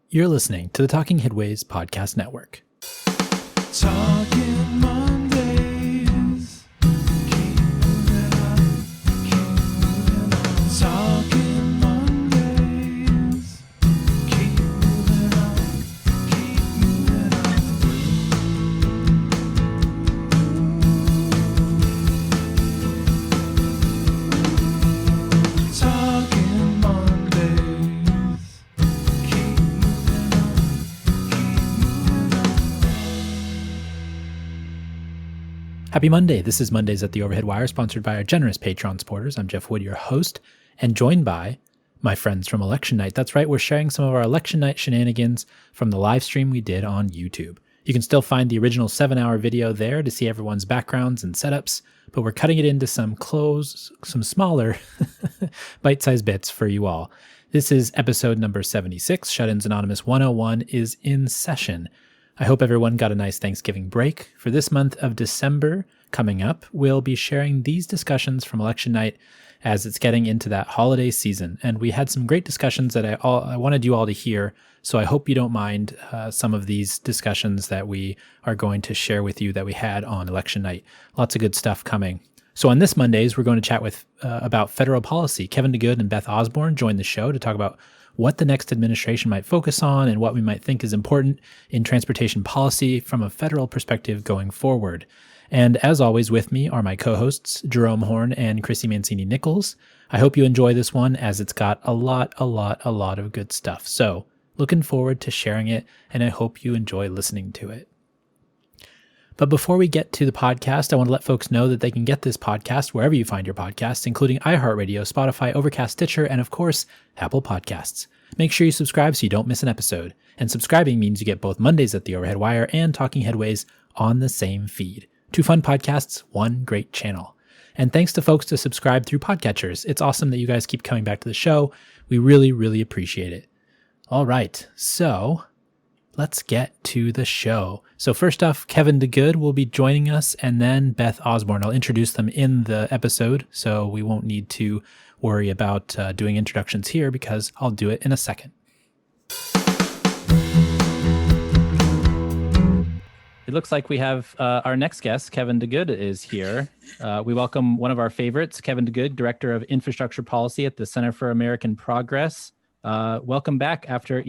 You're listening to the Talking Headways Podcast Network. Talking Mondays. Keep moving on. Keep moving on. Talking Mondays. Keep moving on. Keep moving on. Talking Mondays. Keep moving on. Keep moving on. Happy Monday. This is Mondays at the Overhead Wire, sponsored by our generous Patreon supporters. I'm Jeff Wood, your host, and joined by my friends from Election Night. That's right, we're sharing some of our Election Night shenanigans from the live stream we did on YouTube. You can still find the original 7-hour video there to see everyone's backgrounds and setups, but we're cutting it into some smaller bite-sized bits for you all. This is episode number 76. Shut-ins Anonymous 101 is in session. I hope everyone got a nice Thanksgiving break. For this month of December coming up, we'll be sharing these discussions from Election Night as it's getting into that holiday season. And we had some great discussions that I wanted you all to hear, so I hope you don't mind some of these discussions that we are going to share with you that we had on Election Night. Lots of good stuff coming. So on this Mondays, we're going to chat with about federal policy. Kevin Degood and Beth Osborne joined the show to talk about what the next administration might focus on and what we might think is important in transportation policy from a federal perspective going forward. And as always, with me are my co-hosts, Jerome Horne and Chrissy Mancini Nichols. I hope you enjoy this one as it's got a lot of good stuff. So looking forward to sharing it, and I hope you enjoy listening to it. But before we get to the podcast, I want to let folks know that they can get this podcast wherever you find your podcasts, including iHeartRadio, Spotify, Overcast, Stitcher, and of course, Apple Podcasts. Make sure you subscribe so you don't miss an episode. And subscribing means you get both Mondays at the Overhead Wire and Talking Headways on the same feed. 2 fun podcasts, 1 great channel. And thanks to folks to subscribe through podcatchers. It's awesome that you guys keep coming back to the show. We really appreciate it. All right, so let's get to the show. So first off, Kevin Degood will be joining us, and then Beth Osborne. I'll introduce them in the episode, so we won't need to worry about doing introductions here because I'll do it in a second. It looks like we have our next guest, Kevin Degood, is here. We welcome one of our favorites, Kevin Degood, Director of Infrastructure Policy at the Center for American Progress. Welcome back after,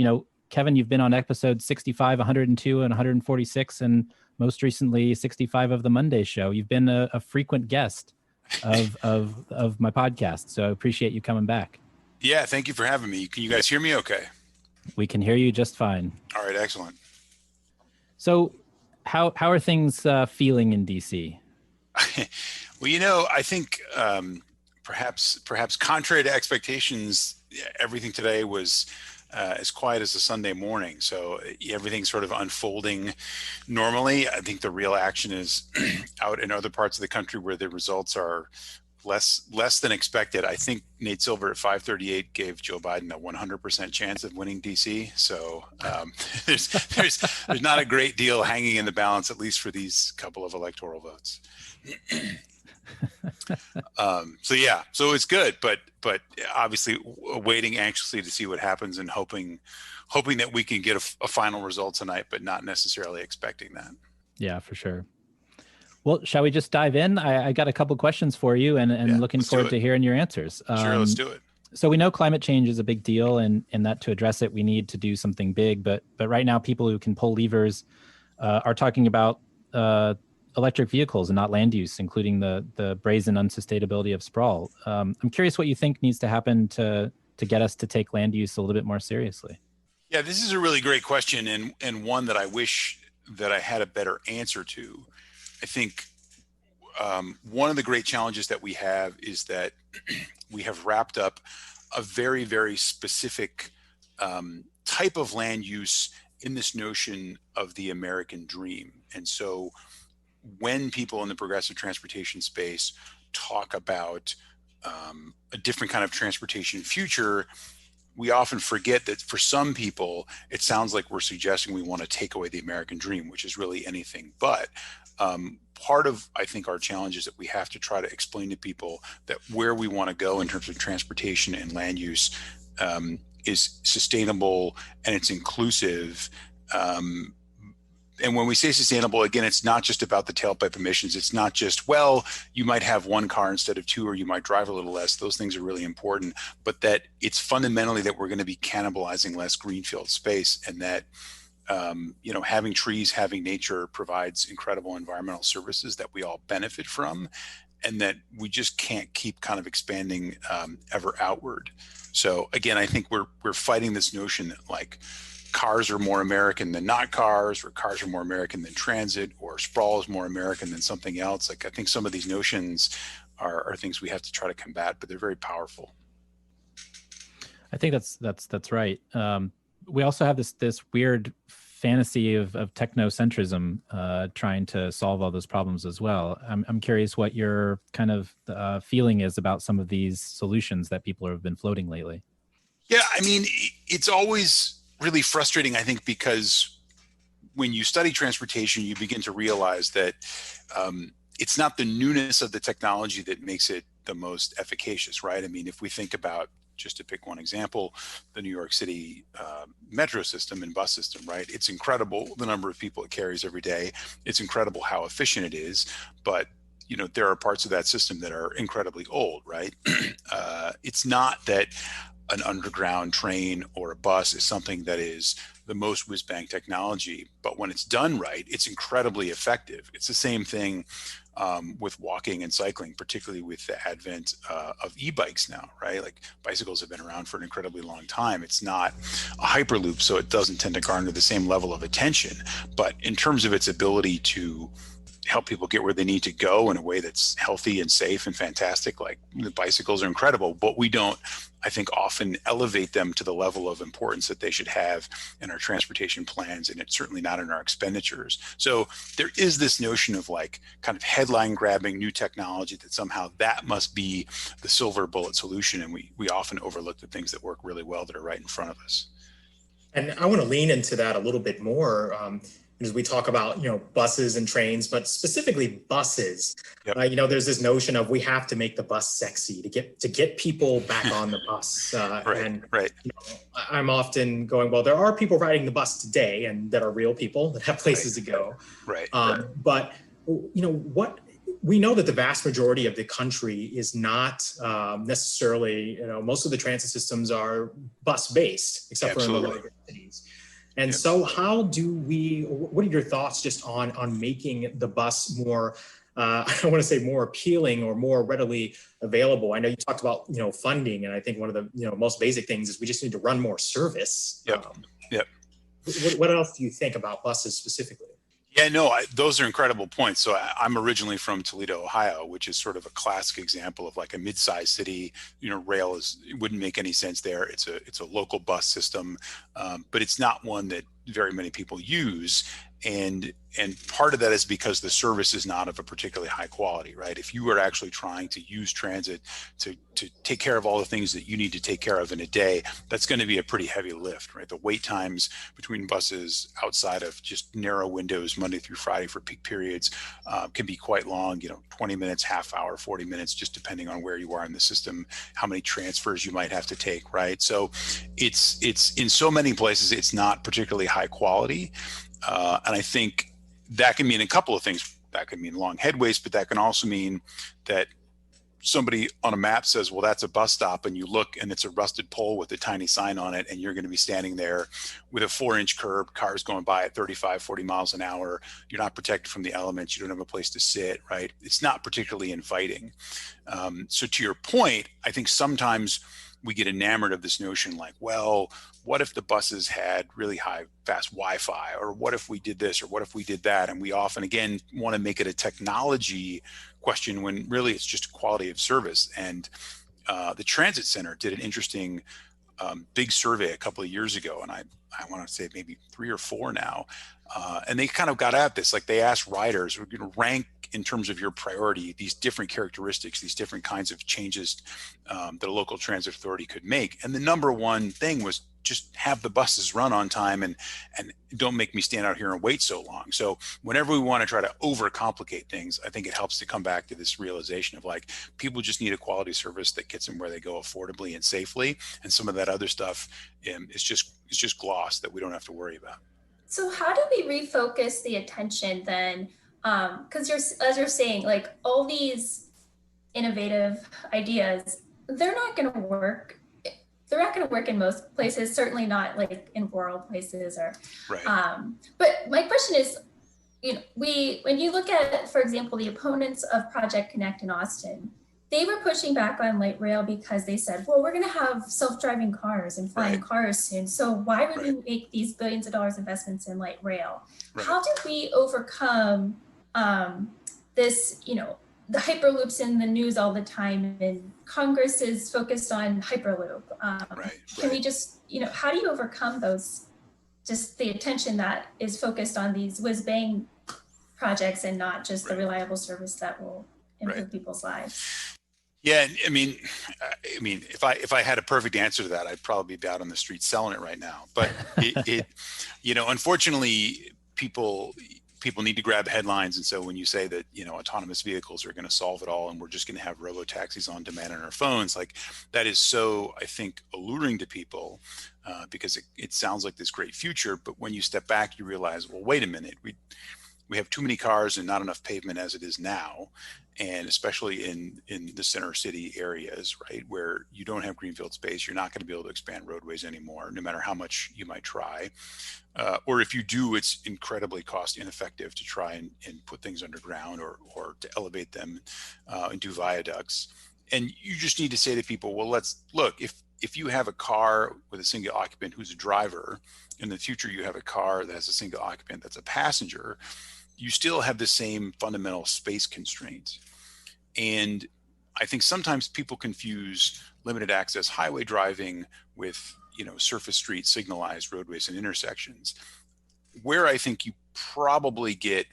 Kevin, you've been on episode 65, 102, and 146, and most recently 65 of the Monday show. You've been a frequent guest of my podcast, so I appreciate you coming back. Yeah, thank you for having me. Can you guys hear me okay? We can hear you just fine. All right, excellent. So how are things feeling in D.C.? Well, I think perhaps contrary to expectations, everything today was as quiet as a Sunday morning. So everything's sort of unfolding normally. I think the real action is out in other parts of the country where the results are less than expected. I think Nate Silver at 538 gave Joe Biden a 100% chance of winning DC. So there's not a great deal hanging in the balance, at least for these couple of electoral votes. So it's good, but obviously waiting anxiously to see what happens and hoping that we can get a final result tonight, but not necessarily expecting that. Yeah, for sure. Well, shall we just dive in? I got a couple questions for you and looking forward to hearing your answers. Sure, let's do it. So we know climate change is a big deal and that to address it, we need to do something big. But right now, people who can pull levers are talking about electric vehicles and not land use, including the brazen unsustainability of sprawl. I'm curious what you think needs to happen to get us to take land use a little bit more seriously. Yeah, this is a really great question and one that I wish that I had a better answer to. I think one of the great challenges that we have is that we have wrapped up a very, very specific type of land use in this notion of the American dream. And so when people in the progressive transportation space talk about a different kind of transportation future, we often forget that for some people, it sounds like we're suggesting we want to take away the American dream, which is really anything but. Part of, I think, our challenge is that we have to try to explain to people that where we want to go in terms of transportation and land use is sustainable and it's inclusive. And when we say sustainable, again, it's not just about the tailpipe emissions. It's not just, well, you might have one car instead of two, or you might drive a little less. Those things are really important, but that it's fundamentally that we're going to be cannibalizing less greenfield space, and that, having trees, having nature provides incredible environmental services that we all benefit from, and that we just can't keep kind of expanding ever outward. So again, I think we're fighting this notion that like cars are more American than not cars, or cars are more American than transit, or sprawl is more American than something else. Like, I think some of these notions are things we have to try to combat, but they're very powerful. I think that's right. We also have this weird fantasy of technocentrism trying to solve all those problems as well. I'm curious what your kind of feeling is about some of these solutions that people have been floating lately. Yeah, I mean, it's always really frustrating, I think, because when you study transportation, you begin to realize that it's not the newness of the technology that makes it the most efficacious, right? I mean, if we think about, just to pick one example, the New York City metro system and bus system, right? It's incredible the number of people it carries every day. It's incredible how efficient it is, but there are parts of that system that are incredibly old, right? It's not that an underground train or a bus is something that is the most whiz-bang technology, but when it's done right, it's incredibly effective. It's the same thing with walking and cycling, particularly with the advent of e-bikes now, right? Like, bicycles have been around for an incredibly long time. It's not a hyperloop, so it doesn't tend to garner the same level of attention. But in terms of its ability to help people get where they need to go in a way that's healthy and safe and fantastic, like, the bicycles are incredible, but we don't, I think, often elevate them to the level of importance that they should have in our transportation plans, and it's certainly not in our expenditures. So there is this notion of like kind of headline grabbing new technology that somehow that must be the silver bullet solution, and we often overlook the things that work really well that are right in front of us. And I want to lean into that a little bit more. As we talk about, buses and trains, but specifically buses, Yep. There's this notion of we have to make the bus sexy to get people back on the bus. Right. I'm often going, well, there are people riding the bus today, and that are real people that have places to go. Right. But what we know that the vast majority of the country is not necessarily, most of the transit systems are bus based, except for in the larger cities. And so what are your thoughts just on making the bus more, I don't want to say more appealing or more readily available? I know you talked about, funding, and I think one of the, most basic things is we just need to run more service. Yep. What else do you think about buses specifically? Yeah, no, those are incredible points. So I'm originally from Toledo, Ohio, which is sort of a classic example of like a mid-sized city. Rail it wouldn't make any sense there. It's a local bus system, but it's not one that very many people use. And part of that is because the service is not of a particularly high quality, right? If you are actually trying to use transit to take care of all the things that you need to take care of in a day, that's going to be a pretty heavy lift, right? The wait times between buses outside of just narrow windows Monday through Friday for peak periods can be quite long, 20 minutes, half hour, 40 minutes, just depending on where you are in the system, how many transfers you might have to take, right? So it's in so many places, it's not particularly high quality. And I think that can mean a couple of things. That can mean long headways, but that can also mean that somebody on a map says, well, that's a bus stop, and you look and it's a rusted pole with a tiny sign on it, and you're going to be standing there with a 4-inch curb, cars going by at 35, 40 miles an hour. You're not protected from the elements. You don't have a place to sit, right? It's not particularly inviting. So to your point, I think sometimes we get enamored of this notion like, well, what if the buses had really high, fast Wi-Fi? Or what if we did this? Or what if we did that? And we often, again, want to make it a technology question when really it's just quality of service. And the Transit Center did an interesting big survey a couple of years ago, and I want to say maybe 3 or 4 now. And they kind of got at this, like they asked riders, we're going to rank in terms of your priority, these different characteristics, these different kinds of changes that a local transit authority could make. And the number one thing was just have the buses run on time and don't make me stand out here and wait so long. So whenever we want to try to overcomplicate things, I think it helps to come back to this realization of like, people just need a quality service that gets them where they go affordably and safely. And some of that other stuff is just gloss that we don't have to worry about. So how do we refocus the attention then? Because as you're saying, like all these innovative ideas, they're not going to work. They're not going to work in most places, certainly not like in rural places or, right. But my question is, when you look at, for example, the opponents of Project Connect in Austin, they were pushing back on light rail because they said, well, we're going to have self-driving cars and flying cars soon. So why would we make these billions of dollars investments in light rail? Right. How do we overcome this, the Hyperloop's in the news all the time, and Congress is focused on Hyperloop. Can we just, how do you overcome just the attention that is focused on these whiz-bang projects and not just the reliable service that will improve people's lives? Yeah, I mean, if I had a perfect answer to that, I'd probably be out on the street selling it right now. But unfortunately, people need to grab headlines. And so when you say that, autonomous vehicles are going to solve it all and we're just going to have robo-taxis on demand on our phones, like that is so, I think, alluring to people because it sounds like this great future. But when you step back, you realize, well, wait a minute, we have too many cars and not enough pavement as it is now. And especially in the center city areas, right, where you don't have greenfield space, you're not going to be able to expand roadways anymore, no matter how much you might try. Or if you do, it's incredibly cost ineffective to try and put things underground or to elevate them and do viaducts. And you just need to say to people, well, let's look, if you have a car with a single occupant who's a driver, in the future you have a car that has a single occupant that's a passenger, you still have the same fundamental space constraints. And I think sometimes people confuse limited access highway driving with, surface street signalized roadways and intersections. Where I think you probably get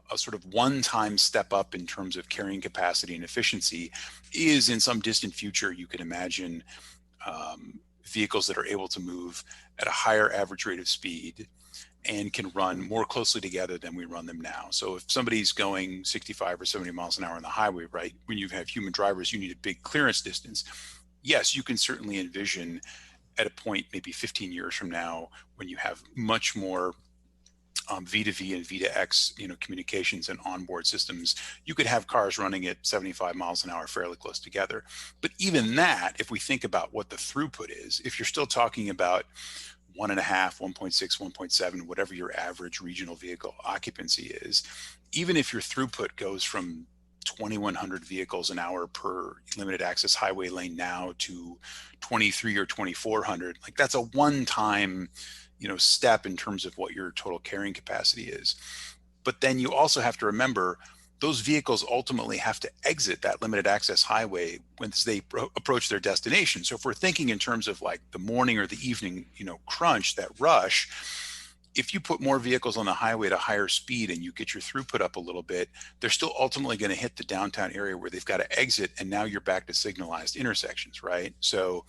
a sort of one-time step up in terms of carrying capacity and efficiency is in some distant future. You could imagine vehicles that are able to move at a higher average rate of speed and can run more closely together than we run them now. So if somebody's going 65 or 70 miles an hour on the highway, right, when you have human drivers, you need a big clearance distance. Yes, you can certainly envision at a point, maybe 15 years from now, when you have much more V2V and V2X, communications and onboard systems, you could have cars running at 75 miles an hour fairly close together. But even that, if we think about what the throughput is, if you're still talking about 1.5, 1.6, 1.7, whatever your average regional vehicle occupancy is, even if your throughput goes from 2,100 vehicles an hour per limited access highway lane now to 23 or 2,400, like that's a one-time, step in terms of what your total carrying capacity is. But then you also have to remember those vehicles ultimately have to exit that limited access highway once they approach their destination. So if we're thinking in terms of like the morning or the evening, crunch, that rush, if you put more vehicles on the highway at a higher speed and you get your throughput up a little bit, they're still ultimately going to hit the downtown area where they've got to exit. And now you're back to signalized intersections, right? So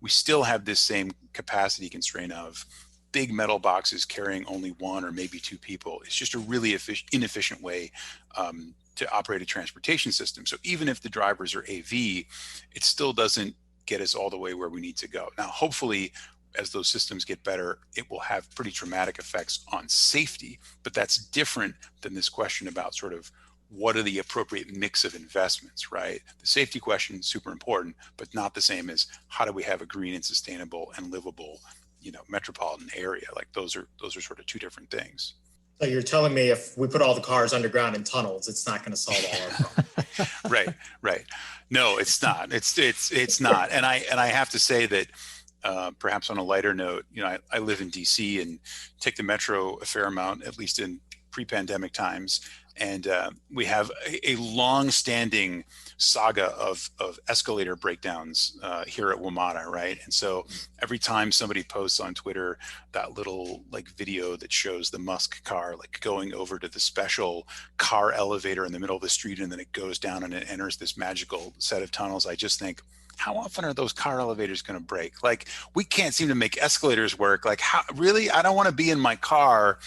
we still have this same capacity constraint of big metal boxes carrying only one or maybe two people. It's just a really inefficient way to operate a transportation system. So even if the drivers are AV, it still doesn't get us all the way where we need to go. Now, hopefully, as those systems get better, it will have pretty dramatic effects on safety, but that's different than this question about sort of what are the appropriate mix of investments, right? The safety question is super important, but not the same as how do we have a green and sustainable and livable, metropolitan area. Like those are sort of two different things. So you're telling me if we put all the cars underground in tunnels, it's not going to solve all our problems. Right. No, it's not. It's not. And I have to say that perhaps on a lighter note, I live in DC and take the metro a fair amount, at least in pre-pandemic times. And we have a long-standing saga of escalator breakdowns here at WMATA, right? And so every time somebody posts on Twitter that little video that shows the Musk car going over to the special car elevator in the middle of the street, and then it goes down and it enters this magical set of tunnels, I just think, how often are those car elevators going to break? Like, we can't seem to make escalators work. Like, how really? I don't want to be in my car,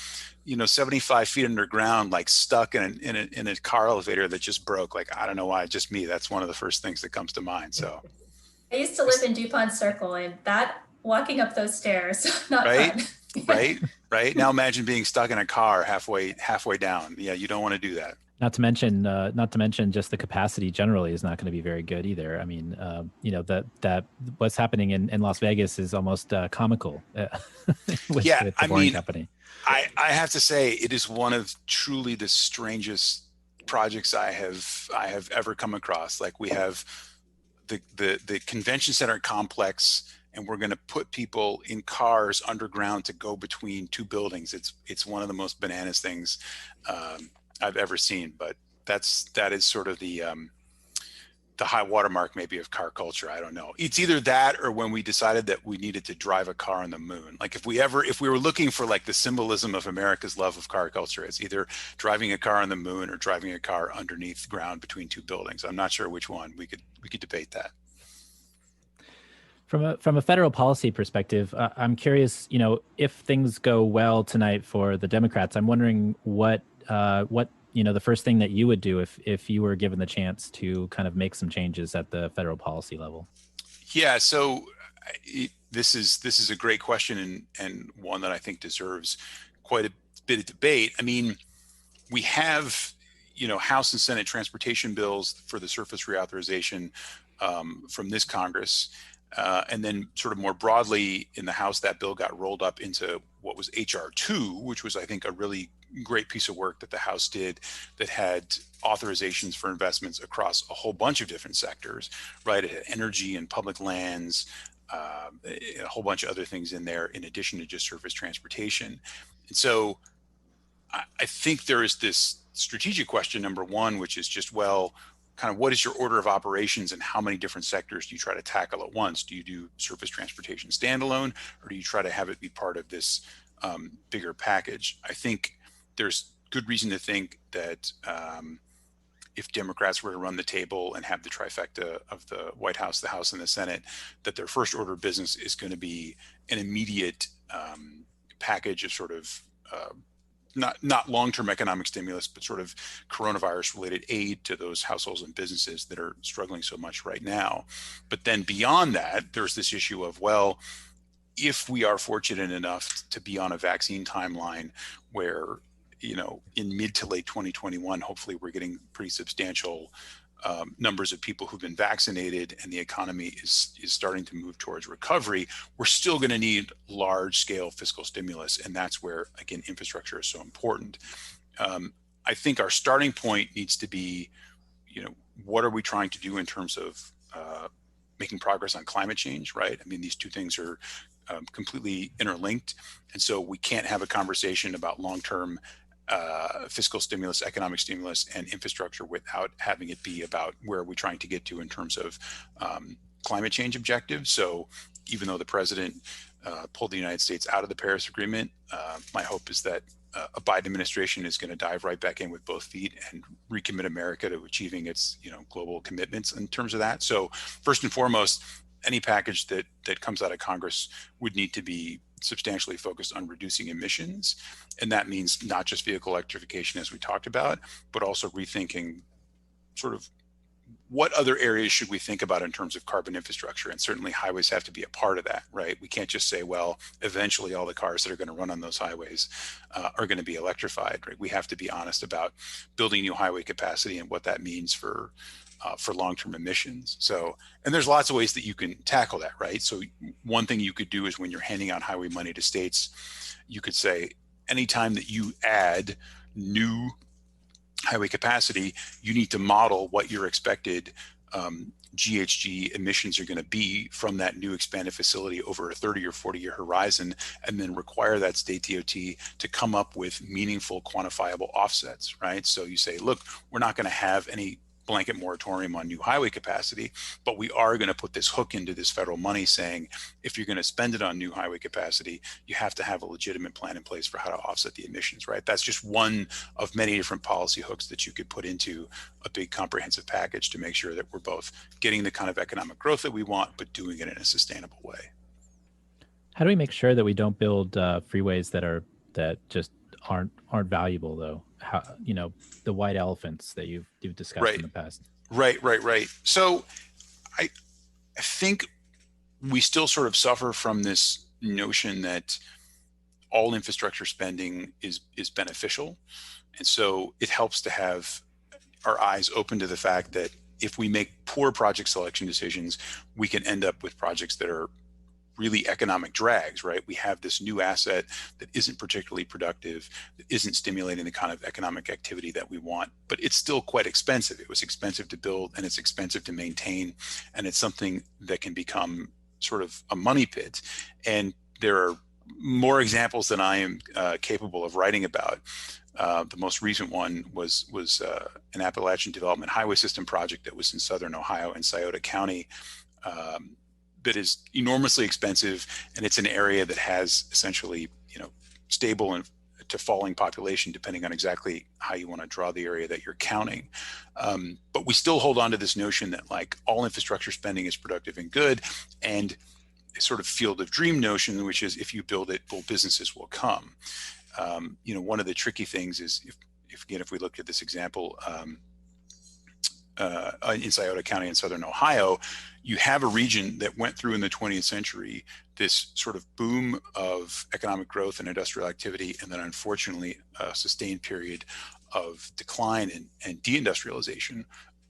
75 feet underground, like stuck in a car elevator that just broke. Like, I don't know why, just me. That's one of the first things that comes to mind. So I used to live in DuPont Circle, and that walking up those stairs, not right, fun. right. Now imagine being stuck in a car halfway down. Yeah, you don't want to do that. Not to mention, just the capacity generally is not going to be very good either. I mean, that what's happening in Las Vegas is almost comical with the Boring Company. I have to say, it is one of truly the strangest projects I have ever come across. Like, we have the convention center complex, and we're going to put people in cars underground to go between two buildings. It's one of the most bananas things I've ever seen, but that is sort of the high watermark maybe of car culture. I don't know. It's either that or when we decided that we needed to drive a car on the moon. Like, if we were looking for like the symbolism of America's love of car culture, it's either driving a car on the moon or driving a car underneath ground between two buildings. I'm not sure which one. We could debate that. From a federal policy perspective, I'm curious, if things go well tonight for the Democrats, I'm wondering what the first thing that you would do if you were given the chance to kind of make some changes at the federal policy level. Yeah, so this is a great question, and one that I think deserves quite a bit of debate. I mean, we have House and Senate transportation bills for the surface reauthorization from this Congress. And then sort of more broadly in the House, that bill got rolled up into what was H.R. 2, which was, I think, a really great piece of work that the House did that had authorizations for investments across a whole bunch of different sectors, right? It had energy and public lands, a whole bunch of other things in there in addition to just surface transportation. And so I think there is this strategic question, number one, which is just, well, kind of what is your order of operations and how many different sectors do you try to tackle at once? Do you do surface transportation standalone, or do you try to have it be part of this bigger package? I think there's good reason to think that if Democrats were to run the table and have the trifecta of the White House, the House, and the Senate, that their first order of business is going to be an immediate package of sort of not long-term economic stimulus, but sort of coronavirus-related aid to those households and businesses that are struggling so much right now. But then beyond that, there's this issue of, well, if we are fortunate enough to be on a vaccine timeline where, in mid to late 2021, hopefully we're getting pretty substantial numbers of people who've been vaccinated and the economy is starting to move towards recovery, we're still going to need large scale fiscal stimulus. And that's where, again, infrastructure is so important. I think our starting point needs to be, what are we trying to do in terms of making progress on climate change, right? I mean, these two things are completely interlinked. And so we can't have a conversation about long-term fiscal stimulus, economic stimulus, and infrastructure without having it be about where are we trying to get to in terms of climate change objectives. So even though the president pulled the United States out of the Paris Agreement, my hope is that a Biden administration is going to dive right back in with both feet and recommit America to achieving its global commitments in terms of that. So first and foremost, any package that comes out of Congress would need to be substantially focused on reducing emissions. And that means not just vehicle electrification, as we talked about, but also rethinking sort of what other areas should we think about in terms of carbon infrastructure? And certainly highways have to be a part of that, right? We can't just say, well, eventually all the cars that are going to run on those highways are going to be electrified, right? We have to be honest about building new highway capacity and what that means for long-term emissions. So, and there's lots of ways that you can tackle that, right? So one thing you could do is when you're handing out highway money to states, you could say, anytime that you add new highway capacity, you need to model what your expected GHG emissions are going to be from that new expanded facility over a 30 or 40-year horizon, and then require that state DOT to come up with meaningful quantifiable offsets, right? So you say, look, we're not going to have any blanket moratorium on new highway capacity, but we are going to put this hook into this federal money saying, if you're going to spend it on new highway capacity, you have to have a legitimate plan in place for how to offset the emissions, right? That's just one of many different policy hooks that you could put into a big comprehensive package to make sure that we're both getting the kind of economic growth that we want, but doing it in a sustainable way. How do we make sure that we don't build freeways that just aren't valuable, though? How, the white elephants that you've discussed in the past. Right. So I think we still sort of suffer from this notion that all infrastructure spending is beneficial. And so it helps to have our eyes open to the fact that if we make poor project selection decisions, we can end up with projects that are really economic drags, right? We have this new asset that isn't particularly productive, that isn't stimulating the kind of economic activity that we want, but it's still quite expensive. It was expensive to build and it's expensive to maintain. And it's something that can become sort of a money pit. And there are more examples than I am capable of writing about. The most recent one was an Appalachian development highway system project that was in southern Ohio in Scioto County. That is enormously expensive, and it's an area that has essentially, stable and to falling population, depending on exactly how you want to draw the area that you're counting. But we still hold on to this notion that like all infrastructure spending is productive and good, and a sort of field of dream notion, which is if you build it, well, businesses will come. One of the tricky things is if we look at this example, in Scioto County in southern Ohio, you have a region that went through in the 20th century this sort of boom of economic growth and industrial activity, and then unfortunately a sustained period of decline and deindustrialization,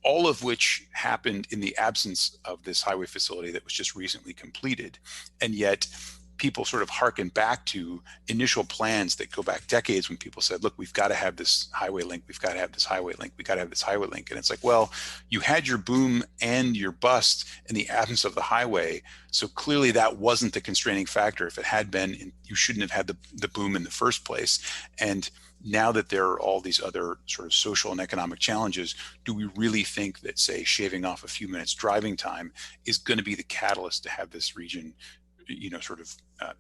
all of which happened in the absence of this highway facility that was just recently completed. And yet people sort of harken back to initial plans that go back decades when people said, look, we've got to have this highway link. We've got to have this highway link. We've got to have this highway link. And it's like, well, you had your boom and your bust in the absence of the highway. So clearly that wasn't the constraining factor. If it had been, you shouldn't have had the boom in the first place. And now that there are all these other sort of social and economic challenges, do we really think that, say, shaving off a few minutes driving time is going to be the catalyst to have this region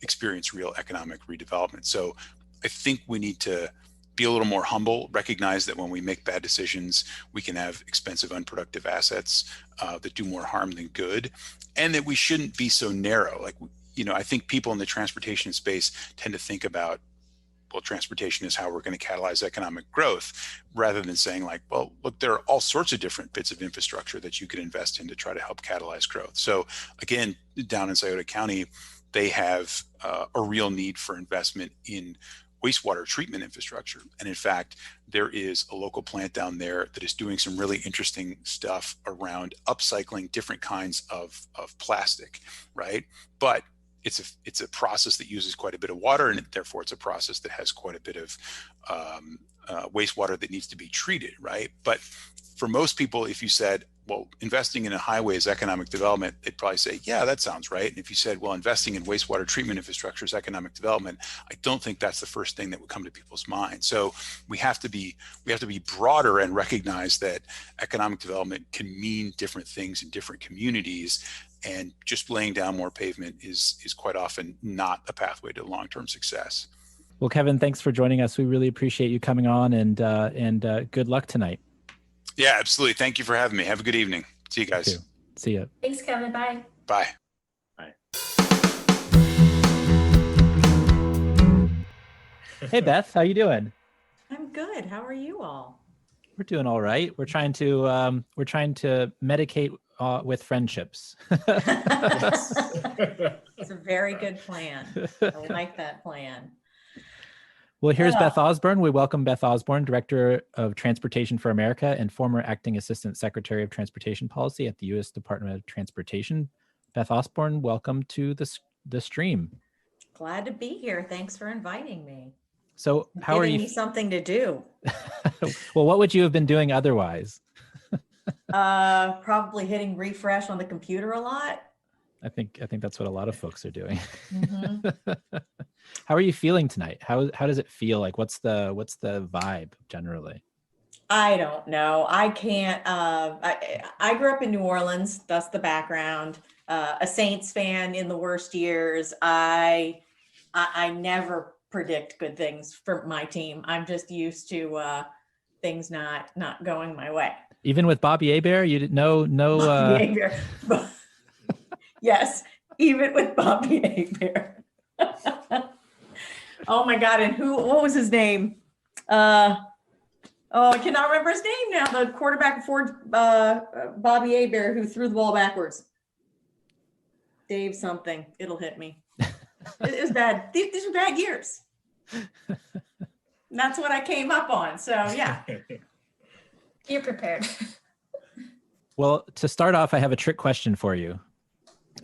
experience real economic redevelopment? So I think we need to be a little more humble, recognize that when we make bad decisions, we can have expensive, unproductive assets that do more harm than good, and that we shouldn't be so narrow. I think people in the transportation space tend to think about, well, transportation is how we're going to catalyze economic growth, rather than saying like, well, look, there are all sorts of different bits of infrastructure that you could invest in to try to help catalyze growth. So again, down in Scioto County, they have a real need for investment in wastewater treatment infrastructure. And in fact, there is a local plant down there that is doing some really interesting stuff around upcycling different kinds of plastic, right? But it's a process that uses quite a bit of water, and therefore it's a process that has quite a bit of wastewater that needs to be treated, right? But for most people, if you said, well, investing in a highway is economic development, they'd probably say, yeah, that sounds right. And if you said, well, investing in wastewater treatment infrastructure is economic development, I don't think that's the first thing that would come to people's mind. So we have to be broader and recognize that economic development can mean different things in different communities. And just laying down more pavement is quite often not a pathway to long-term success. Well, Kevin, thanks for joining us. We really appreciate you coming on, and good luck tonight. Yeah, absolutely. Thank you for having me. Have a good evening. See you guys. See ya. Thanks, Kevin. Bye. Bye. Bye. Hey, Beth, how you doing? I'm good. How are you all? We're doing all right. We're trying to medicate with friendships. It's a very good plan. I like that plan. Well, here's Beth Osborne. We welcome Beth Osborne, Director of Transportation for America and former Acting Assistant Secretary of Transportation Policy at the U.S. Department of Transportation. Beth Osborne, welcome to the stream. Glad to be here. Thanks for inviting me. So how are you? Giving me something to do. Well, what would you have been doing otherwise? Probably hitting refresh on the computer a lot. I think that's what a lot of folks are doing. Mm-hmm. How are you feeling tonight? How does it feel? Like, what's the vibe generally? I don't know. I can't. I grew up in New Orleans. That's the background. A Saints fan in the worst years. I never predict good things for my team. I'm just used to things not going my way. Even with Bobby Hebert, you didn't no. Behavior. Yes, even with Bobby Hebert. Oh my God! And what was his name? Oh, I cannot remember his name now. The quarterback before Bobby Hebert, who threw the ball backwards. Dave something. It'll hit me. It was bad. These were bad years. That's what I came up on. So yeah. You're prepared. Well, to start off, I have a trick question for you.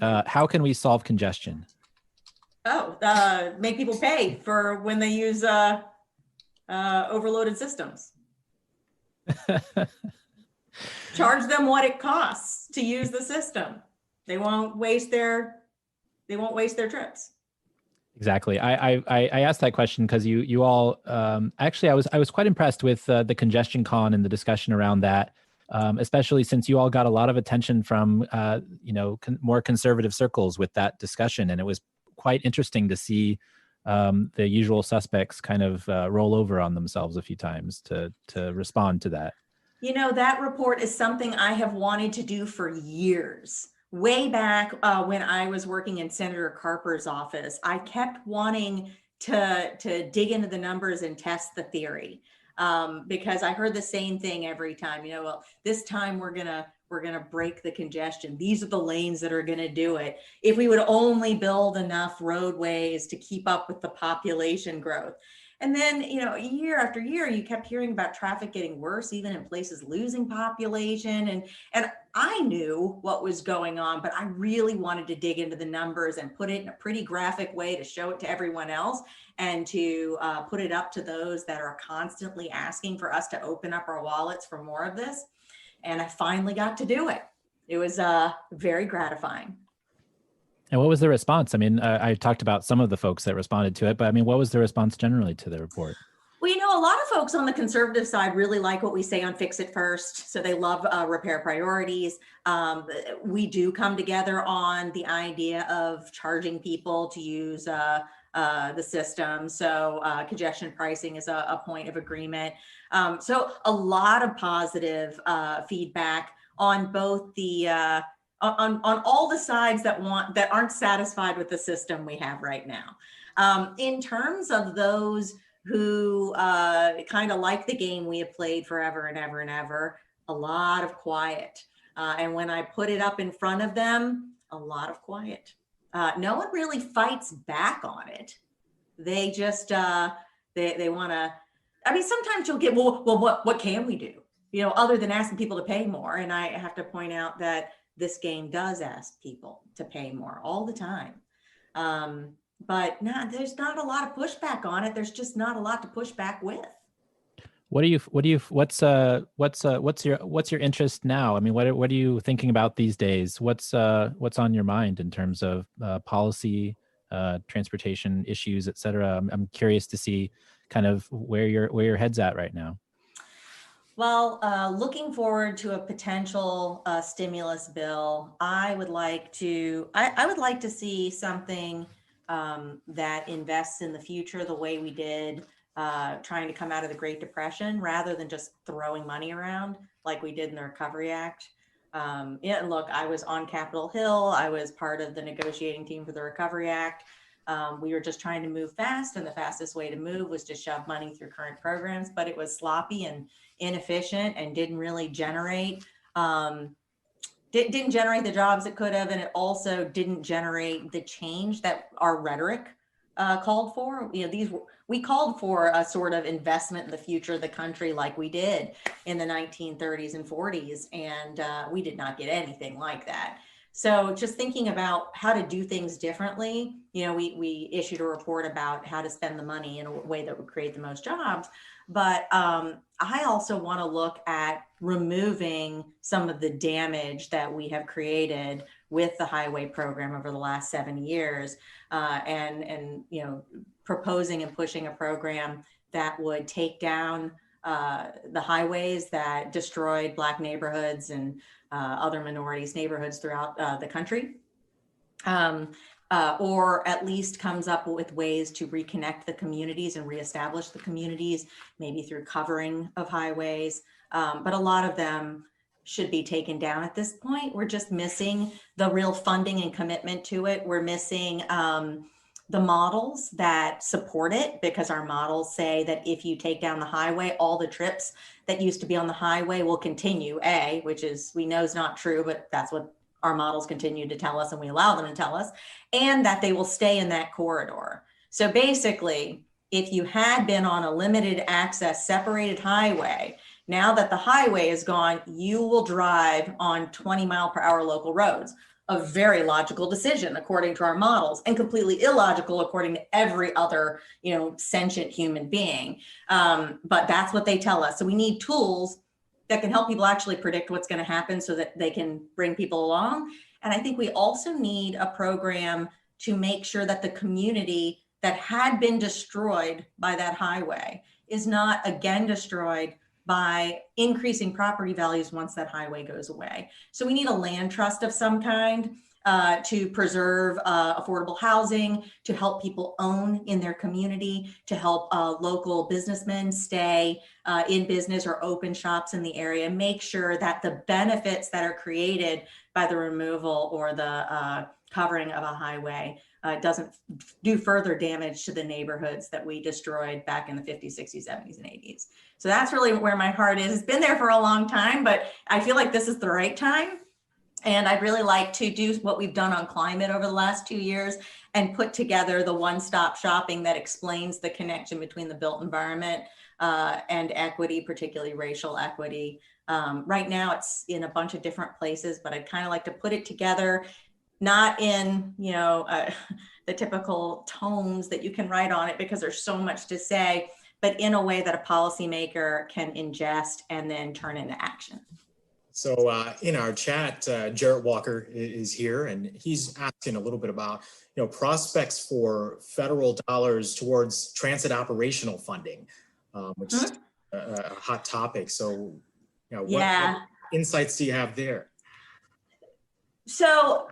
How can we solve congestion? Oh, make people pay for when they use overloaded systems. Charge them what it costs to use the system. They won't waste their trips. Exactly. I asked that question because you all actually I was quite impressed with the congestion con and the discussion around that, especially since you all got a lot of attention from more conservative circles with that discussion, and it was quite interesting to see the usual suspects kind of roll over on themselves a few times to respond to that. That report is something I have wanted to do for years. Way back when I was working in Senator Carper's office, I kept wanting to dig into the numbers and test the theory because I heard the same thing every time. Well, this time we're gonna break the congestion. These are the lanes that are gonna do it. If we would only build enough roadways to keep up with the population growth. And then, year after year, you kept hearing about traffic getting worse, even in places losing population. And I knew what was going on, but I really wanted to dig into the numbers and put it in a pretty graphic way to show it to everyone else and to put it up to those that are constantly asking for us to open up our wallets for more of this. And I finally got to do it. It was very gratifying. And what was the response? I mean, I talked about some of the folks that responded to it, but I mean, what was the response generally to the report? Well, a lot of folks on the conservative side really like what we say on Fix It First. So they love repair priorities. We do come together on the idea of charging people to use the system. So congestion pricing is a point of agreement. So a lot of positive feedback on both the on all the sides that aren't satisfied with the system we have right now. In terms of those who kind of like the game we have played forever and ever and ever, a lot of quiet. And when I put it up in front of them, a lot of quiet. No one really fights back on it. They just, they want to, I mean, sometimes you'll get, well, what can we do? Other than asking people to pay more. And I have to point out that this game does ask people to pay more all the time. But there's not a lot of pushback on it. There's just not a lot to push back with. What's your interest now? I mean, what are you thinking about these days? What's on your mind in terms of policy, transportation issues, et cetera? I'm curious to see kind of where your head's at right now. Well, looking forward to a potential stimulus bill, I would like to see something that invests in the future the way we did trying to come out of the Great Depression, rather than just throwing money around like we did in the Recovery Act. And look, I was on Capitol Hill. I was part of the negotiating team for the Recovery Act. We were just trying to move fast, and the fastest way to move was to shove money through current programs, but it was sloppy and inefficient and didn't really generate didn't generate the jobs it could have, and it also didn't generate the change that our rhetoric called for. We called for a sort of investment in the future of the country like we did in the 1930s and 40s, and we did not get anything like that. So just thinking about how to do things differently, we issued a report about how to spend the money in a way that would create the most jobs. But I also want to look at removing some of the damage that we have created with the highway program over the last 7 years, and proposing and pushing a program that would take down the highways that destroyed Black neighborhoods and other minorities' neighborhoods throughout the country. Or at least comes up with ways to reconnect the communities and reestablish the communities, maybe through covering of highways. But a lot of them should be taken down at this point. We're just missing the real funding and commitment to it. We're missing the models that support it, because our models say that if you take down the highway, all the trips that used to be on the highway will continue, which is, we know is not true, but that's what our models continue to tell us, and we allow them to tell us, and that they will stay in that corridor. So basically, if you had been on a limited access separated highway, now that the highway is gone, you will drive on 20-mile-per-hour local roads. A very logical decision according to our models, and completely illogical according to every other, sentient human being. But that's what they tell us. So we need tools that can help people actually predict what's going to happen so that they can bring people along. And I think we also need a program to make sure that the community that had been destroyed by that highway is not again destroyed by increasing property values once that highway goes away. So we need a land trust of some kind to preserve affordable housing, to help people own in their community, to help local businessmen stay in business or open shops in the area, make sure that the benefits that are created by the removal or the covering of a highway doesn't do further damage to the neighborhoods that we destroyed back in the 50s, 60s, 70s, and 80s. So that's really where my heart is. It's been there for a long time, but I feel like this is the right time. And I'd really like to do what we've done on climate over the last 2 years and put together the one-stop shopping that explains the connection between the built environment and equity, particularly racial equity. Right now it's in a bunch of different places, but I'd kind of like to put it together, not in, the typical tomes that you can write on it because there's so much to say, but in a way that a policymaker can ingest and then turn into action. So in our chat, Jarrett Walker is here, and he's asking a little bit about, prospects for federal dollars towards transit operational funding, which is a hot topic. So, what insights do you have there? So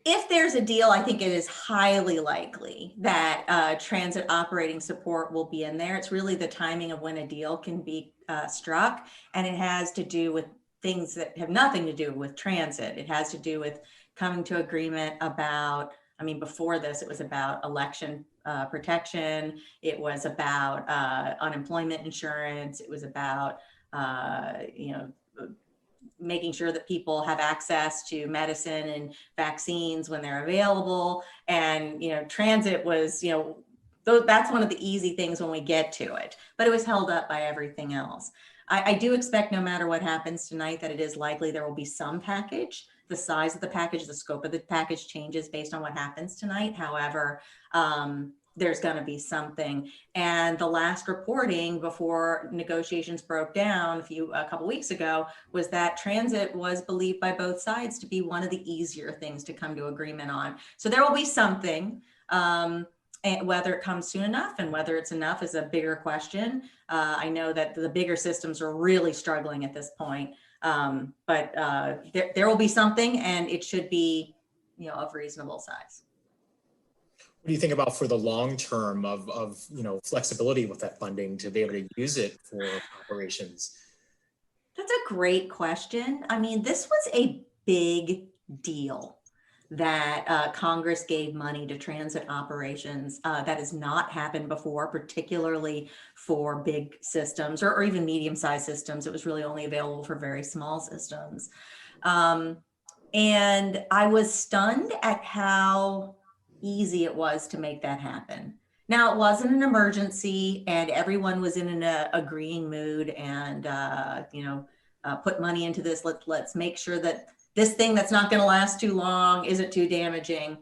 if there's a deal, I think it is highly likely that transit operating support will be in there. It's really the timing of when a deal can be struck, and it has to do with things that have nothing to do with transit. It has to do with coming to agreement about, before this, it was about election protection. It was about unemployment insurance. It was about, making sure that people have access to medicine and vaccines when they're available. And, transit was, that's one of the easy things when we get to it, but it was held up by everything else. I do expect no matter what happens tonight that it is likely there will be some package. The size of the package, the scope of the package changes based on what happens tonight. However, there's going to be something. And the last reporting before negotiations broke down a couple weeks ago was that transit was believed by both sides to be one of the easier things to come to agreement on. So there will be something. And whether it comes soon enough and whether it's enough is a bigger question. I know that the bigger systems are really struggling at this point, but there will be something, and it should be, of reasonable size. What do you think about for the long term of flexibility with that funding to be able to use it for operations? That's a great question. This was a big deal that Congress gave money to transit operations. That has not happened before, particularly for big systems or even medium-sized systems. It was really only available for very small systems. And I was stunned at how easy it was to make that happen. Now, it wasn't an emergency and everyone was in an agreeing mood and, put money into this. Let's make sure that this thing that's not going to last too long isn't too damaging.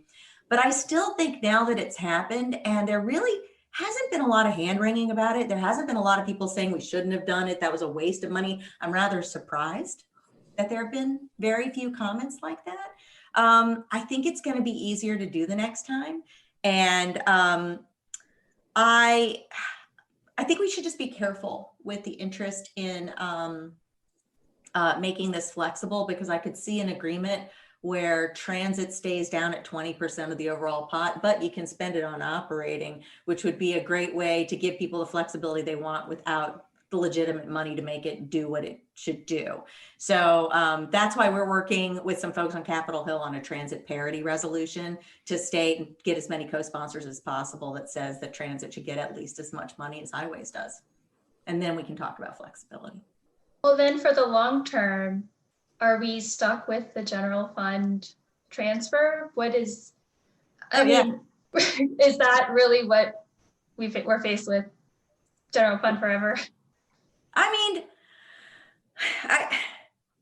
But I still think now that it's happened and there really hasn't been a lot of hand wringing about it. There hasn't been a lot of people saying we shouldn't have done it. That was a waste of money. I'm rather surprised that there have been very few comments like that. I think it's going to be easier to do the next time. And I think we should just be careful with the interest in making this flexible, because I could see an agreement where transit stays down at 20% of the overall pot, but you can spend it on operating, which would be a great way to give people the flexibility they want without the legitimate money to make it do what it should do. So that's why we're working with some folks on Capitol Hill on a transit parity resolution to state and get as many co-sponsors as possible that says that transit should get at least as much money as highways does. And then we can talk about flexibility. Well, then for the long term, are we stuck with the general fund transfer? What is, I mean, is that really what we're faced with? General fund forever? I mean,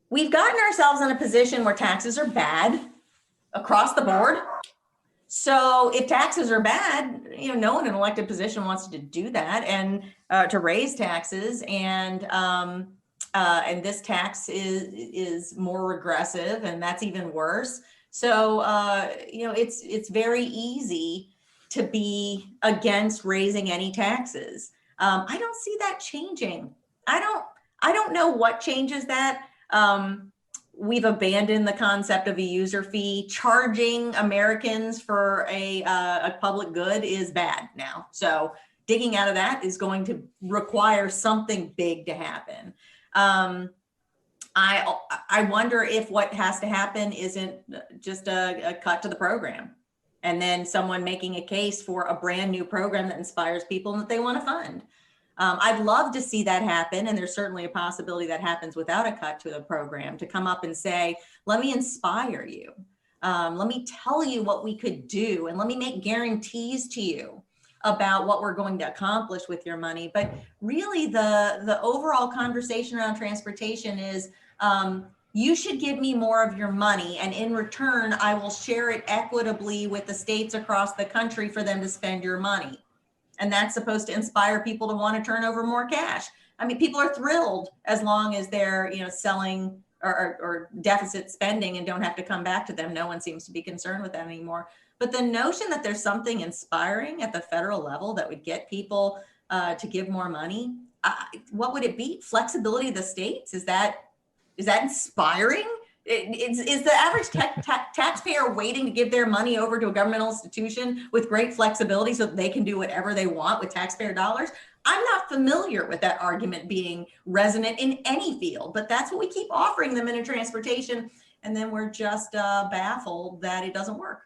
we've gotten ourselves in a position where taxes are bad across the board. So if taxes are bad, no one in an elected position wants to do that and to raise taxes. And this tax is more regressive, and that's even worse. So it's very easy to be against raising any taxes. I don't see that changing. I don't know what changes that. We've abandoned the concept of a user fee. Charging Americans for a public good is bad now. So digging out of that is going to require something big to happen. I wonder if what has to happen isn't just a cut to the program, and then someone making a case for a brand new program that inspires people and that they want to fund. I'd love to see that happen, and there's certainly a possibility that happens without a cut to the program, to come up and say, let me inspire you. Let me tell you what we could do, and let me make guarantees to you about what we're going to accomplish with your money. But really the overall conversation around transportation is, you should give me more of your money, and in return, I will share it equitably with the states across the country for them to spend your money. And that's supposed to inspire people to want to turn over more cash. I mean, people are thrilled as long as they're, selling or deficit spending and don't have to come back to them. No one seems to be concerned with that anymore. But the notion that there's something inspiring at the federal level that would get people to give more money, what would it be? Flexibility of the states? Is that inspiring? Is the average taxpayer waiting to give their money over to a governmental institution with great flexibility so that they can do whatever they want with taxpayer dollars? I'm not familiar with that argument being resonant in any field, but that's what we keep offering them in transportation. And then we're just baffled that it doesn't work.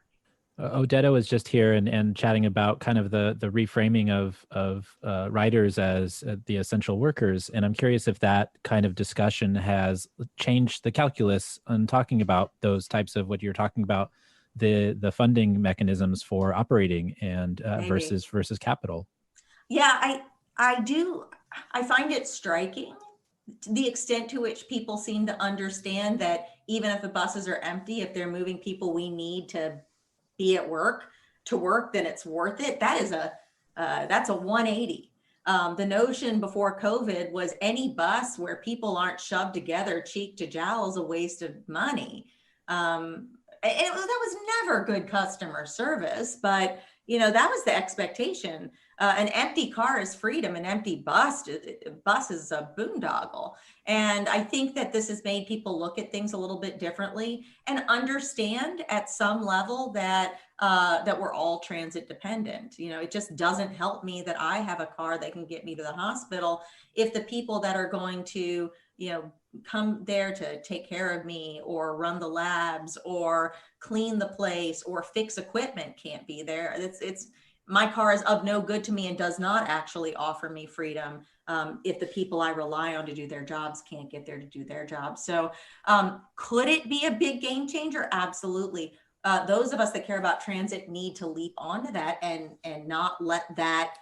Odetta was just here and chatting about kind of the reframing of riders as the essential workers. And I'm curious if that kind of discussion has changed the calculus on talking about those types of what you're talking about, the funding mechanisms for operating and versus capital. Yeah, I do. I find it striking the extent to which people seem to understand that even if the buses are empty, if they're moving people we need to be at work, then it's worth it. That's a 180. The notion before COVID was any bus where people aren't shoved together cheek to jowl is a waste of money. That was never good customer service, but that was the expectation. An empty car is freedom. An empty bus is a boondoggle. And I think that this has made people look at things a little bit differently and understand at some level that we're all transit dependent. It just doesn't help me that I have a car that can get me to the hospital if the people that are going to, come there to take care of me or run the labs or clean the place or fix equipment can't be there. My car is of no good to me and does not actually offer me freedom if the people I rely on to do their jobs can't get there to do their jobs. So could it be a big game changer? Absolutely. Those of us that care about transit need to leap onto that and not let that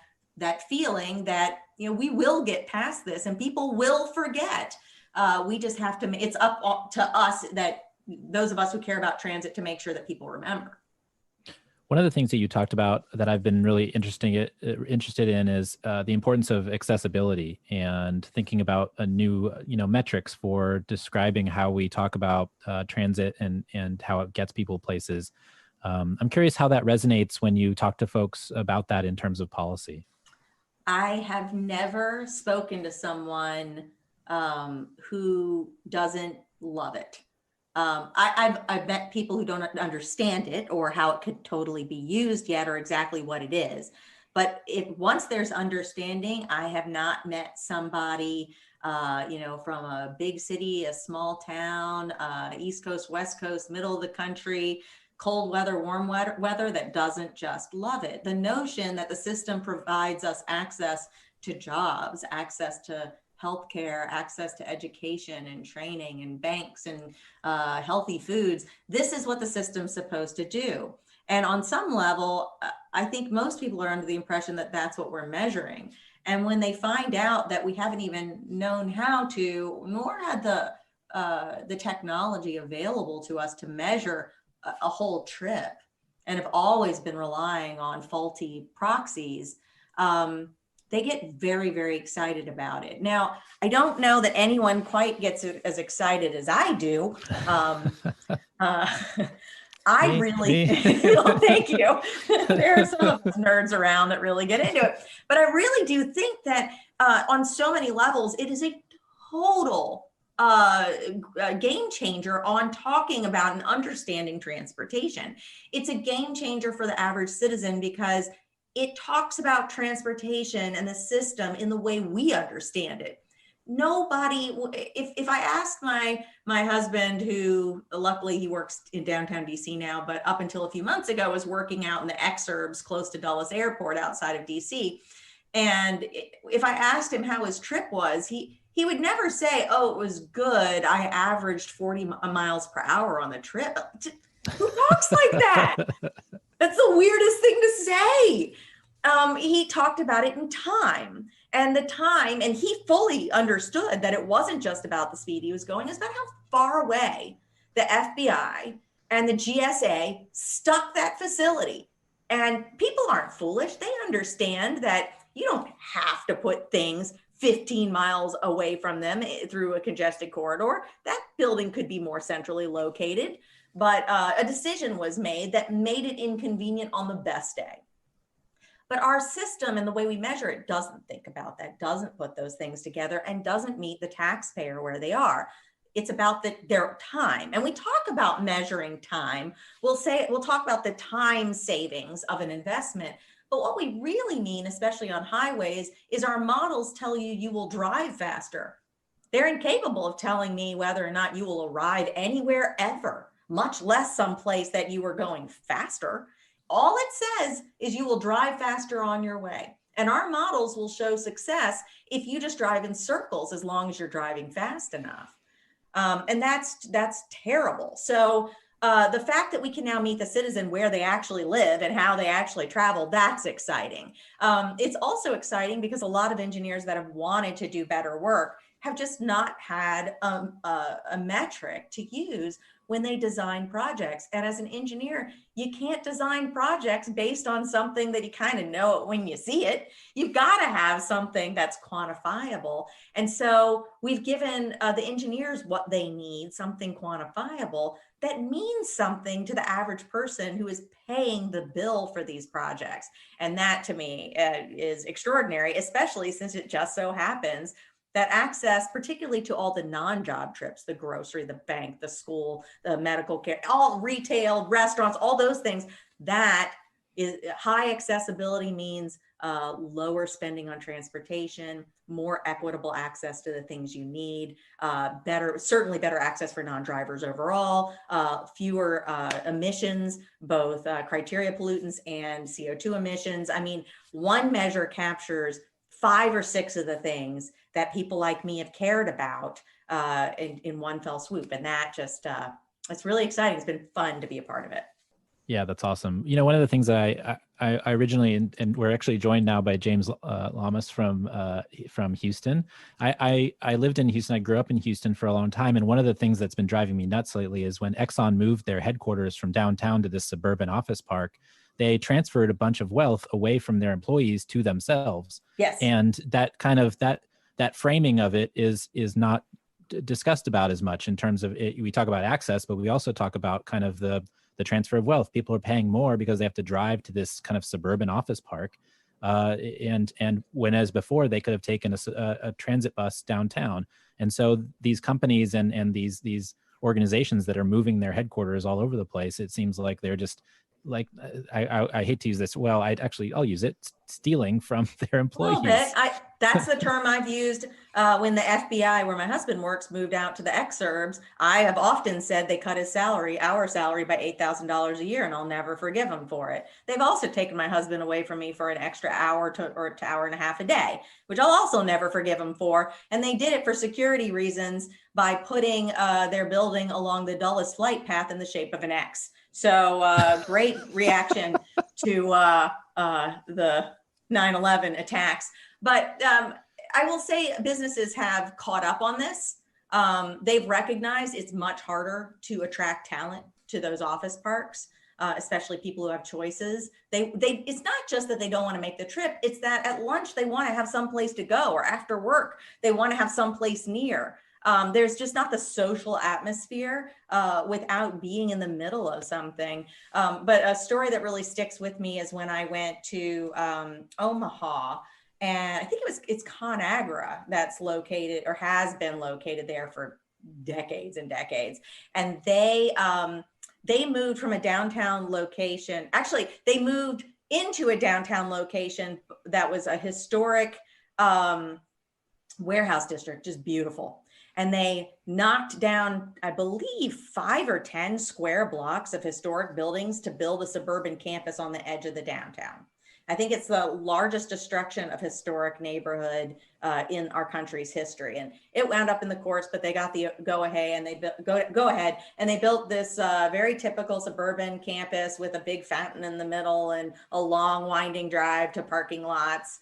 feeling that we will get past this and people will forget. We just have to. It's up to us, that those of us who care about transit, to make sure that people remember. One of the things that you talked about that I've been really interested in is the importance of accessibility and thinking about a new, metrics for describing how we talk about transit and how it gets people places. I'm curious how that resonates when you talk to folks about that in terms of policy. I have never spoken to someone who doesn't love it. I've met people who don't understand it or how it could totally be used yet or exactly what it is. But once there's understanding, I have not met somebody, from a big city, a small town, East Coast, West Coast, middle of the country, cold weather, warm weather that doesn't just love it. The notion that the system provides us access to jobs, access to healthcare, access to education and training and banks and healthy foods. This is what the system's supposed to do. And on some level, I think most people are under the impression that that's what we're measuring. And when they find out that we haven't even known how to, nor had the technology available to us to measure a whole trip, and have always been relying on faulty proxies, they get very, very excited about it. Now, I don't know that anyone quite gets as excited as I do. I really, well, thank you. There are some of us nerds around that really get into it. But I really do think that on so many levels, it is a total game changer on talking about and understanding transportation. It's a game changer for the average citizen because it talks about transportation and the system in the way we understand it. Nobody, if I asked my husband, who luckily he works in downtown DC now, but up until a few months ago was working out in the exurbs close to Dulles Airport outside of DC. And if I asked him how his trip was, he would never say, oh, it was good. I averaged 40 miles per hour on the trip. Who talks like that? That's the weirdest thing to say. He talked about it in time. And he fully understood that it wasn't just about the speed he was going, it's about how far away the FBI and the GSA stuck that facility. And people aren't foolish. They understand that you don't have to put things 15 miles away from them through a congested corridor. That building could be more centrally located, but a decision was made that made it inconvenient on the best day. But our system and the way we measure it doesn't think about that, doesn't put those things together, and doesn't meet the taxpayer where they are. It's about their time. And we talk about measuring time. We'll talk about the time savings of an investment. But what we really mean, especially on highways, is our models tell you will drive faster. They're incapable of telling me whether or not you will arrive anywhere ever, much less someplace that you are going faster. All it says is you will drive faster on your way. And our models will show success if you just drive in circles as long as you're driving fast enough. And that's terrible. So the fact that we can now meet the citizen where they actually live and how they actually travel, that's exciting. It's also exciting because a lot of engineers that have wanted to do better work have just not had a metric to use when they design projects. And as an engineer, you can't design projects based on something that you kind of know when you see it. You've got to have something that's quantifiable. And so we've given the engineers what they need, something quantifiable that means something to the average person who is paying the bill for these projects. And that to me is extraordinary, especially since it just so happens that access, particularly to all the non-job trips, the grocery, the bank, the school, the medical care, all retail, restaurants, all those things, that is high accessibility means lower spending on transportation, more equitable access to the things you need, certainly better access for non-drivers overall, fewer emissions, both criteria pollutants and CO2 emissions. I mean, one measure captures 5 or 6 of the things that people like me have cared about in one fell swoop. And that just, it's really exciting. It's been fun to be a part of it. Yeah, that's awesome. You know, one of the things that I originally, and we're actually joined now by James Lamas from Houston. I lived in Houston. I grew up in Houston for a long time. And one of the things that's been driving me nuts lately is when Exxon moved their headquarters from downtown to this suburban office park, they transferred a bunch of wealth away from their employees to themselves. Yes. And that kind of that framing of it is not discussed about as much in terms of it. We talk about access, but we also talk about kind of the transfer of wealth. People are paying more because they have to drive to this kind of suburban office park. And when as before they could have taken a transit bus downtown. And so these companies and these organizations that are moving their headquarters all over the place, it seems like they're just like, I hate to use this. Well, I'll use it, stealing from their employees. A little bit. That's the term I've used when the FBI, where my husband works, moved out to the exurbs. I have often said they cut his salary, our salary, by $8,000 a year, and I'll never forgive him for it. They've also taken my husband away from me for an extra hour to hour and a half a day, which I'll also never forgive him for. And they did it for security reasons by putting their building along the dullest flight path in the shape of an X. So great reaction to the 9/11 attacks. But I will say businesses have caught up on this. They've recognized it's much harder to attract talent to those office parks, especially people who have choices. It's not just that they don't want to make the trip. It's that at lunch, they want to have some place to go, or after work, they want to have some place near. There's just not the social atmosphere without being in the middle of something. But a story that really sticks with me is when I went to Omaha, and I think it's ConAgra that's located or has been located there for decades and decades. And they moved from a downtown location. Actually, they moved into a downtown location that was a historic warehouse district, just beautiful. And they knocked down, I believe, 5 or 10 square blocks of historic buildings to build a suburban campus on the edge of the downtown. I think it's the largest destruction of historic neighborhood in our country's history. And it wound up in the courts, but they got the go ahead, and they built this very typical suburban campus with a big fountain in the middle and a long winding drive to parking lots,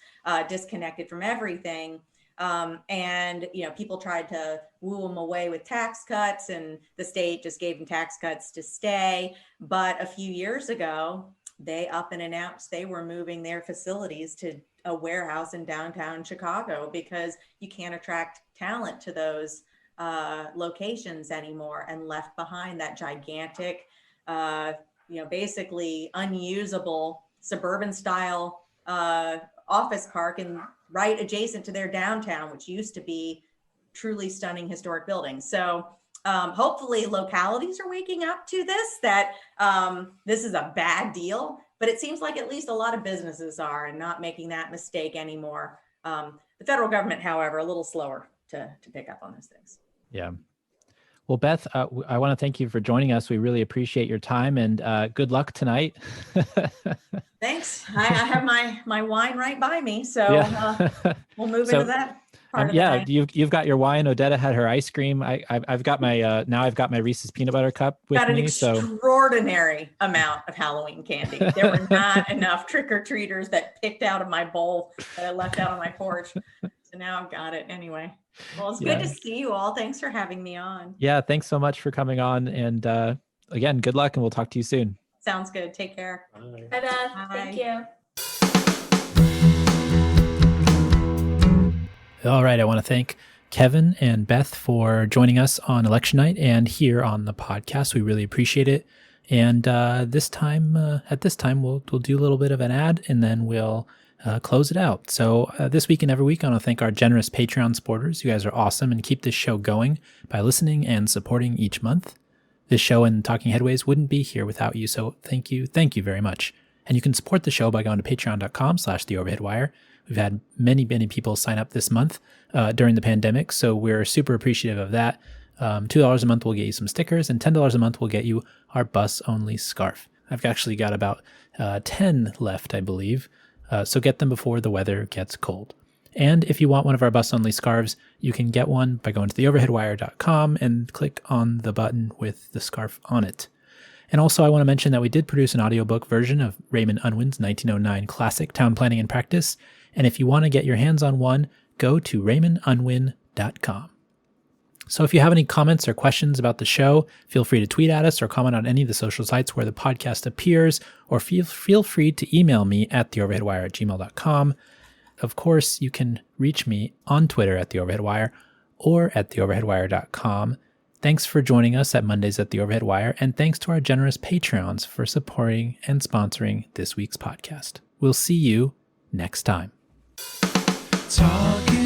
disconnected from everything. And, people tried to woo them away with tax cuts, and the state just gave them tax cuts to stay. But a few years ago, they up and announced they were moving their facilities to a warehouse in downtown Chicago because you can't attract talent to those locations anymore, and left behind that gigantic, basically unusable suburban style office park and right adjacent to their downtown, which used to be truly stunning historic buildings. So hopefully localities are waking up to this, that this is a bad deal, but it seems like at least a lot of businesses are, and not making that mistake anymore. The federal government, however, a little slower to pick up on those things. Yeah. Well, Beth, I want to thank you for joining us. We really appreciate your time, and good luck tonight. Thanks. I have my wine right by me, so Yeah. We'll move into that part of the yeah, night. you've got your wine. Odetta had her ice cream. I've got my now I've got my Reese's peanut butter cup with Got an me. extraordinary amount of Halloween candy. There were not enough trick-or-treaters that picked out of my bowl that I left out on my porch. So now I've got it anyway. Well, it's good to see you all. Thanks for having me on. Yeah, thanks so much for coming on. And again, good luck, and we'll talk to you soon. Sounds good. Take care. Bye. Bye, Beth. Bye. Thank you. All right, I want to thank Kevin and Beth for joining us on election night and here on the podcast. We really appreciate it. And at this time, we'll do a little bit of an ad, and then we'll close it out. So this week and every week, I want to thank our generous Patreon supporters. You guys are awesome, and keep this show going by listening and supporting each month. This show and Talking Headways wouldn't be here without you, so thank you very much. And you can support the show by going to patreon.com/theoverheadwire. We've had many people sign up this month during the pandemic, so we're super appreciative of that. $2 a month will get you some stickers, and $10 a month will get you our bus-only scarf. I've actually got about 10 left, I believe, so get them before the weather gets cold. And if you want one of our bus-only scarves, you can get one by going to theoverheadwire.com and click on the button with the scarf on it. And also, I want to mention that we did produce an audiobook version of Raymond Unwin's 1909 classic, Town Planning and Practice. And if you want to get your hands on one, go to raymondunwin.com. So if you have any comments or questions about the show, feel free to tweet at us or comment on any of the social sites where the podcast appears, or feel free to email me at theoverheadwire@gmail.com. Of course, you can reach me on Twitter at theoverheadwire or at theoverheadwire.com. Thanks for joining us at Mondays at The Overhead Wire, and thanks to our generous Patreons for supporting and sponsoring this week's podcast. We'll see you next time. Talking